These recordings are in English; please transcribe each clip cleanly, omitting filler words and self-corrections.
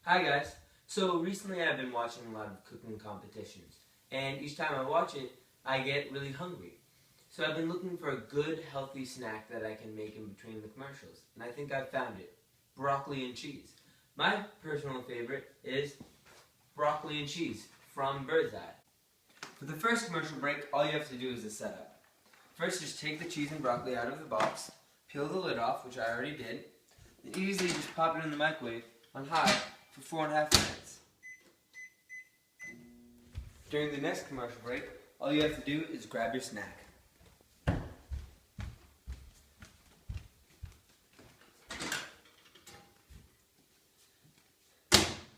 Hi guys. So recently I've been watching a lot of cooking competitions, and each time I watch it, I get really hungry. So I've been looking for a good, healthy snack that I can make in between the commercials, and I think I've found it. Broccoli and cheese. My personal favorite is broccoli and cheese from Birds Eye. For the first commercial break, all you have to do is a setup. First, just take the cheese and broccoli out of the box, peel the lid off, which I already did, then easily just pop it in the microwave on high for 4.5 minutes. During the next commercial break, all you have to do is grab your snack.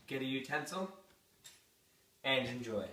Get a utensil and enjoy.